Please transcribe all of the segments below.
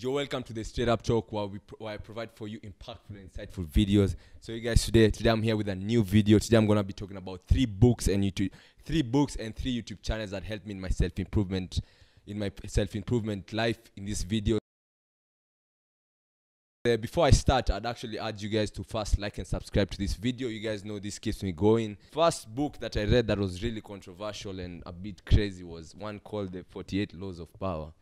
You're welcome to the Straight Up Talk, where I provide for you impactful and insightful videos. So you guys, today I'm here with a new video. Today I'm gonna be talking about three books and three YouTube channels that helped me in my self-improvement life in this video. Before I start, I'd actually urge you guys to first like and subscribe to this video. You guys know this keeps me going. First book that I read that was really controversial and a bit crazy was one called The 48 Laws of Power.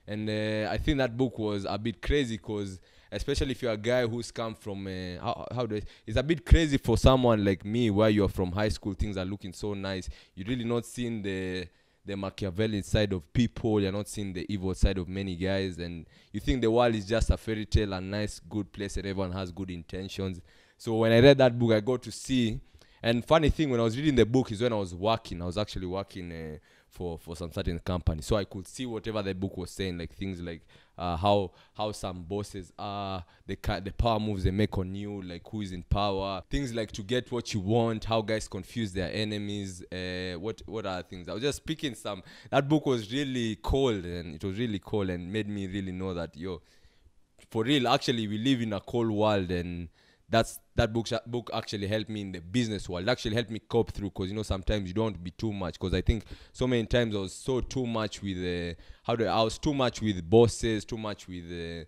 And I think that book was a bit crazy because, especially if you're a guy who's come from, it's a bit crazy for someone like me where you're from high school, things are looking so nice. You're really not seeing the Machiavellian side of people. You're not seeing the evil side of many guys. And you think the world is just a fairy tale, a nice, good place and everyone has good intentions. So when I read that book, I got to see. And funny thing, when I was reading the book is when I was actually working for some certain company, so I could see whatever the book was saying, like things like how some bosses are, the power moves they make on you, like who is in power, things like to get what you want, how guys confuse their enemies, what other things. I was just picking some. That book was really cold, and it was really cold and made me really know that, for real, actually we live in a cold world. And that book actually helped me in the business world. It actually helped me cope through, because sometimes you don't want to be too much, because I think so many times I was so too much with I was too much with bosses, too much with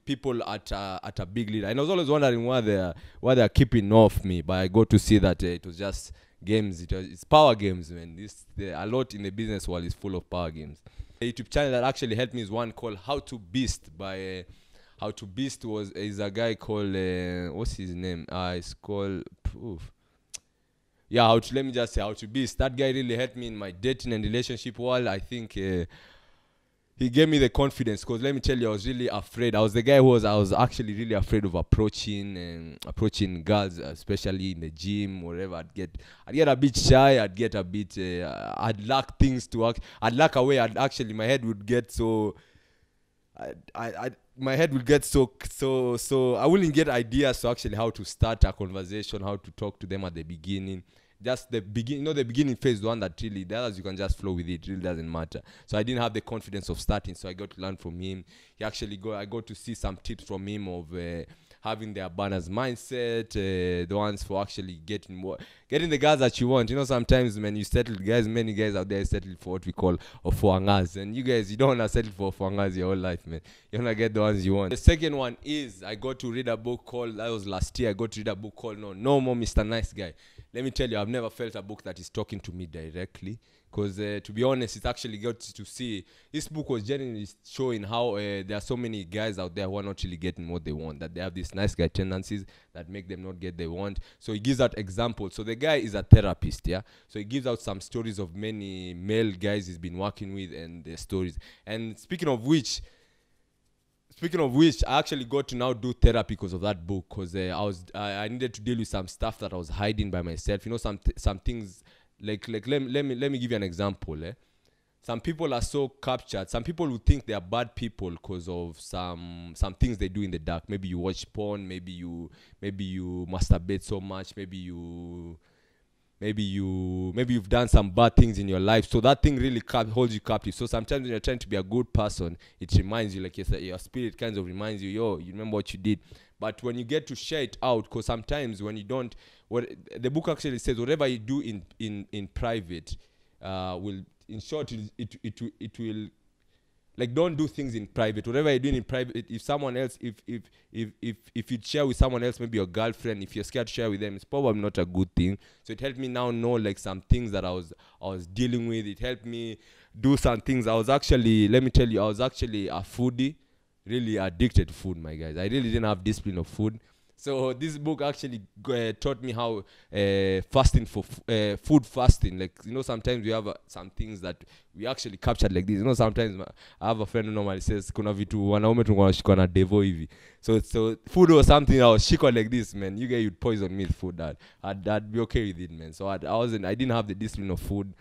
people at a big leader, and I was always wondering why they're keeping off me. But I got to see that it was just games. It's power games, man. A lot in the business world is full of power games. The YouTube channel that actually helped me is one called How to Beast by How to Beast is a guy called what's his name? It's called let me just say How to Beast. That guy really helped me in my dating and relationship world. I think he gave me the confidence, because let me tell you, I was really afraid. I was the guy who I was actually really afraid of approaching girls, especially in the gym, wherever. I'd get a bit shy. I'd get a bit I'd lack things to act. I'd lack away. My head would get so. My head would get so I wouldn't get ideas to actually how to start a conversation, how to talk to them at the beginning. Just the beginning phase, the one that really, the others you can just flow with it really doesn't matter. So I didn't have the confidence of starting, so I got to learn from him. I got to see some tips from him of having the abundance mindset, the ones for actually getting the guys that you want. Sometimes when you settle guys, many guys out there settle for what we call ofuangas, and you don't want to settle for ofuangas your whole life, man. You want to get the ones you want. The second one is, I got to read a book called, that was last year, I got to read a book called No More Mr. Nice Guy. Let me tell you, I've never felt a book that is talking to me directly, because to be honest, it actually got to see, this book was genuinely showing how there are so many guys out there who are not really getting what they want, that they have these nice guy tendencies that make them not get what they want. So he gives out examples. So the guy is a therapist, so he gives out some stories of many male guys he's been working with and their stories. And speaking of which, I actually got to now do therapy because of that book, because I needed to deal with some stuff that I was hiding by myself. Some things like let me give you an example. Some people are so captured. Some people would think they are bad people because of some things they do in the dark. Maybe you watch porn. Maybe you masturbate so much. Maybe you've done some bad things in your life, so that thing really holds you captive. So sometimes when you're trying to be a good person, it reminds you, like your spirit kind of reminds you, you remember what you did. But when you get to share it out, because sometimes when you don't, what the book actually says, whatever you do in private will, in short, it will, like, don't do things in private. Whatever you're doing in private, if someone else, if you share with someone else, maybe your girlfriend, if you're scared to share with them, it's probably not a good thing. So it helped me now know, like, some things that I was dealing with. It helped me do some things. Let me tell you, I was actually a foodie, really addicted to food, my guys. I really didn't have discipline of food. So this book actually taught me how fasting for food fasting. Like, sometimes we have some things that we actually captured like this. Sometimes I have a friend who normally says, kuna vitu wanaume tunashikwa na devo hivi. So food was something I was shikwa like this, man. You guys, you'd poison me with food. I'd be okay with it, man. So I didn't have the discipline of food.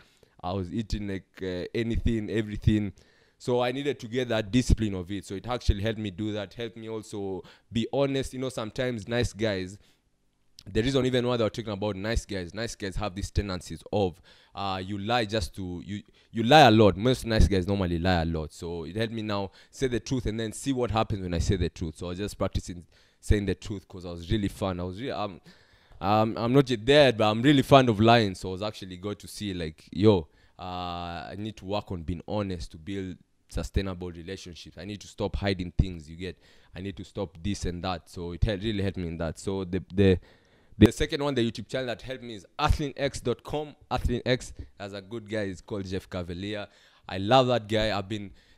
I was eating like anything, everything. So I needed to get that discipline of it. So it actually helped me do that. Helped me also be honest. Sometimes nice guys, the reason even why they were talking about nice guys have these tendencies of you lie just to you lie a lot. Most nice guys normally lie a lot, so it helped me now say the truth and then see what happens when I say the truth. So I was just practicing saying the truth because I was really fun. I was really I'm not yet there, but I'm really fond of lying. So I was actually good to see like, yo, I need to work on being honest to build sustainable relationships. I need to stop hiding things. You get, I need to stop this and that. So it really helped me in that. So the second one, the YouTube channel that helped me is athlenex.com. Athlenex, as a good guy, is called Jeff Cavalier. I love that guy.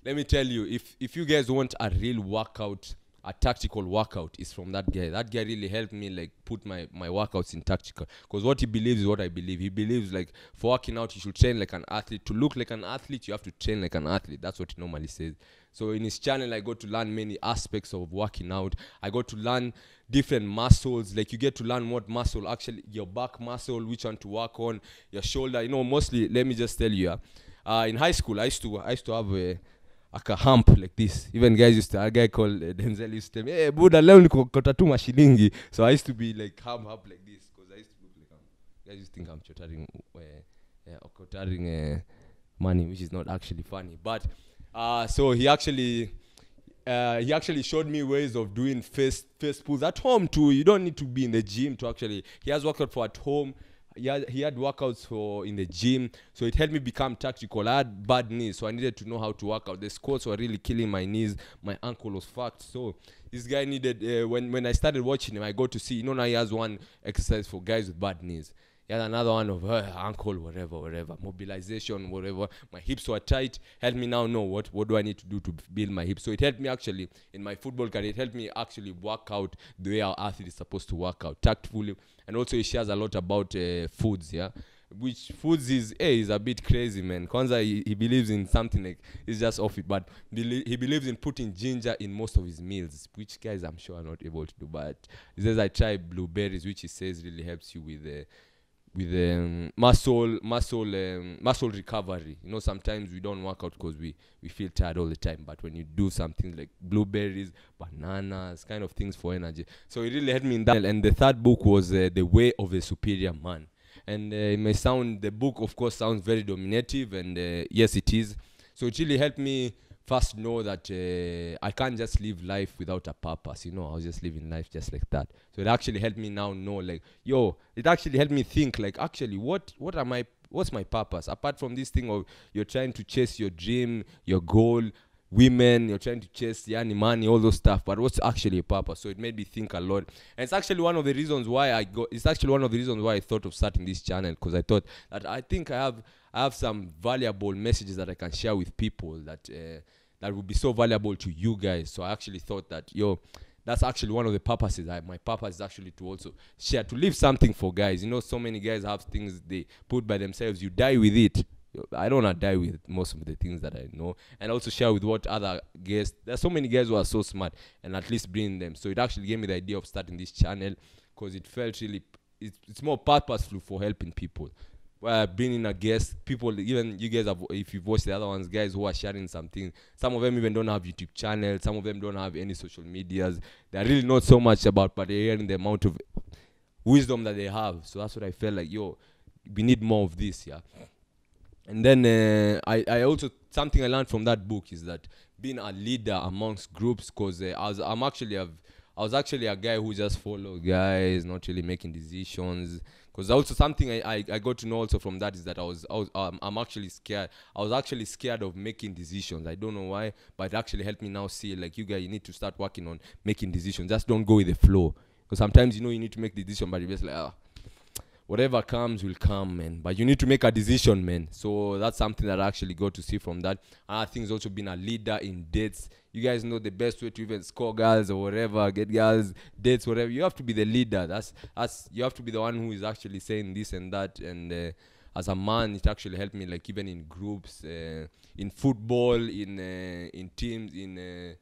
Let me tell you, if you guys want a real workout, a tactical workout, is from that guy. That guy really helped me like put my workouts in tactical, because what he believes is what I believe. He believes like for working out you should train like an athlete. To look like an athlete you have to train like an athlete. That's what he normally says. So in his channel I got to learn many aspects of working out. I got to learn different muscles. Like you get to learn what muscle, actually your back muscle, which one to work on, your shoulder. You know, mostly, let me just tell you, in high school I used to have like a hump like this. Even guys used to, a guy called Denzel used to tell me, hey Buddha, leo nikokota tu mashilingi. So I used to be like hump like this, because I used to look like guys used to think I'm chotaring money, which is not actually funny. But so he actually showed me ways of doing face pulls at home too. You don't need to be in the gym to actually. He has workout for at home. He had workouts for in the gym, so it helped me become tactical. I had bad knees, so I needed to know how to work out. The squats were really killing my knees. My ankle was fucked. So this guy needed. When I started watching him, I got to see. You know, now he has one exercise for guys with bad knees. He had another one of ankle, whatever, mobilization, whatever. My hips were tight. Helped me now know what do I need to do to build my hips. So it helped me actually in my football career. It helped me actually work out the way our athlete is supposed to work out, tactfully. And also he shares a lot about foods, yeah. Which foods is a bit crazy, man. Kwanzaa, he believes in something like, it's just off it, but he believes in putting ginger in most of his meals, which guys I'm sure are not able to do. But he says I try blueberries, which he says really helps you with muscle recovery. You know, sometimes we don't work out because we feel tired all the time, but when you do something like blueberries, bananas, kind of things for energy. So it really helped me in that. And the third book was The Way of the Superior Man. And it may sound, the book of course sounds very dominative, and yes it is. So it really helped me first know that I can't just live life without a purpose. You know, I was just living life just like that. So it actually helped me now know, like, it actually helped me think, like, actually, what's my purpose? Apart from this thing of you're trying to chase your dream, your goal, women, you're trying to chase money, all those stuff, but what's actually a purpose? So it made me think a lot. And it's actually one of the reasons why I thought of starting this channel, because I thought that I think I have some valuable messages that I can share with people that would be so valuable to you guys. So I actually thought that, that's actually one of the purposes. My purpose is actually to also share, to leave something for guys. You know, so many guys have things they put by themselves. You die with it. I don't want to die with most of the things that I know, and also share with what other guests. There's so many guys who are so smart, and at least bring them. So it actually gave me the idea of starting this channel, because it felt really, it's more purposeful for helping people. Bringing a guest, people, even you guys have, if you've watched the other ones, guys who are sharing something. Some of them even don't have YouTube channels. Some of them don't have any social medias. They're really not so much about, but they're hearing the amount of wisdom that they have. So that's what I felt like, we need more of this, yeah. And then I also, something I learned from that book is that being a leader amongst groups, because I was actually a guy who just followed guys, not really making decisions. Because also something I got to know also from that is that I'm actually scared. I was actually scared of making decisions. I don't know why, but it actually helped me now see, like, you guys, you need to start working on making decisions. Just don't go with the flow. Because sometimes, you need to make the decision, but you're just like, whatever comes will come, man. But you need to make a decision, man. So that's something that I actually got to see from that. Another thing is also being a leader in dates. You guys know the best way to even score girls or whatever, get girls, dates, whatever. You have to be the leader. That's you have to be the one who is actually saying this and that. And as a man, it actually helped me, like, even in groups, in football, in teams, in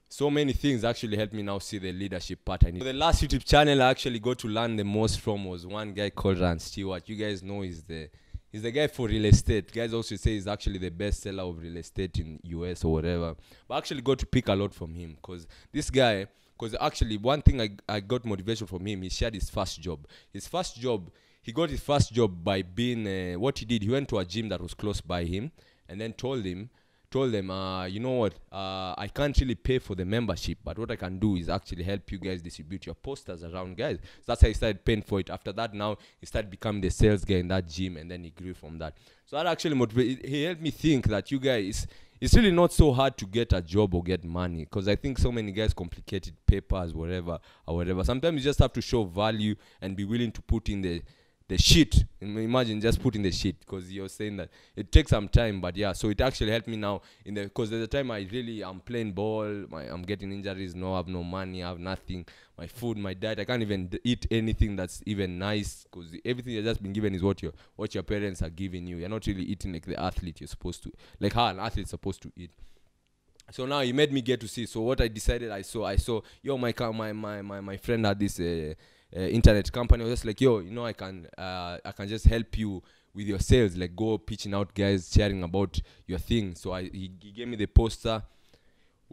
so many things actually helped me now see the leadership part. The last YouTube channel I actually got to learn the most from was one guy called Ran Stewart. You guys know he's the guy for real estate. Guys also say he's actually the best seller of real estate in US or whatever. But I actually got to pick a lot from him, because Because actually, one thing I got motivation from him, he shared his first job. He got his first job by being, what he did, he went to a gym that was close by him, and then told them, you know what, I can't really pay for the membership, but what I can do is actually help you guys distribute your posters around, guys. So that's how he started paying for it. After that, now he started becoming the sales guy in that gym, and then he grew from that. So that actually motivated. He helped me think that you guys, it's really not so hard to get a job or get money, because I think so many guys complicated papers, whatever. Sometimes you just have to show value and be willing to put in the shit. Imagine just putting the shit, because you're saying that it takes some time. But yeah, so it actually helped me now because there's a time I'm playing ball, I'm getting injuries, I have no money, I have nothing, my food, my diet, I can't even eat anything that's even nice, because everything you've just been given is what your parents are giving you. You're not really eating like the athlete you're supposed to, like how an athlete's supposed to eat. So now he made me get to see. So what I decided, I saw my friend had this internet company. I was just like, yo, I can just help you with your sales, like go pitching out, guys, sharing about your thing. So he gave me the poster,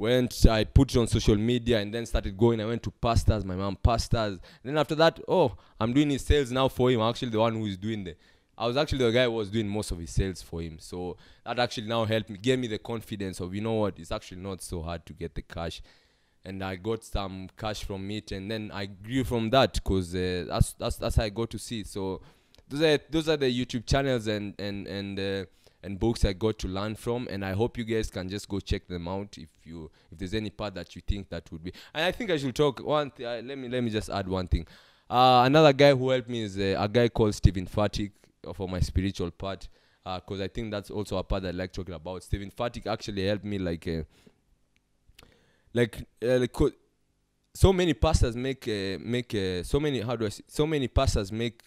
I put it on social media, and then started going. I went to pastors, my mom pastors, and then after that, I'm doing his sales now for him. I'm actually the one who is doing I was actually the guy who was doing most of his sales for him. So that actually now helped me, gave me the confidence of, you know what, it's actually not so hard to get the cash. And I got some cash from it, and then I grew from that, because that's how I got to see. So those are the YouTube channels and books I got to learn from, and I hope you guys can just go check them out if there's any part that you think that would be. And I think I should talk one thing. Let me just add one thing. Another guy who helped me is a guy called Stephen Fatick, for my spiritual part, because I think that's also a part that I like talking about. Stephen Fatick actually helped me so many pastors make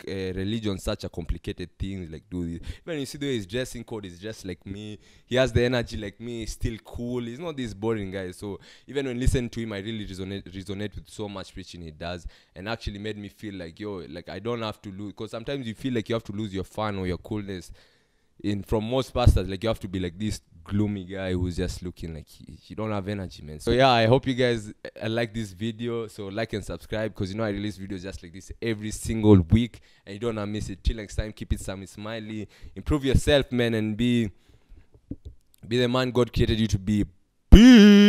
religion such a complicated thing. Like, do this. When you see the way his dressing code is just like me, he has the energy like me, he's still cool, he's not this boring guy. So even when listening to him, I really resonate with so much preaching he does, and actually made me feel like, yo, like I don't have to lose, because sometimes you feel like you have to lose your fun or your coolness from most pastors. Like, you have to be like this gloomy guy who's just looking like he don't have energy, man. So yeah, I hope you guys like this video. So like and subscribe, because I release videos just like this every single week, and you don't want to miss it. Till next time, keep it Sammy Smiley. Improve yourself, man, and be the man God created you to be. Peace.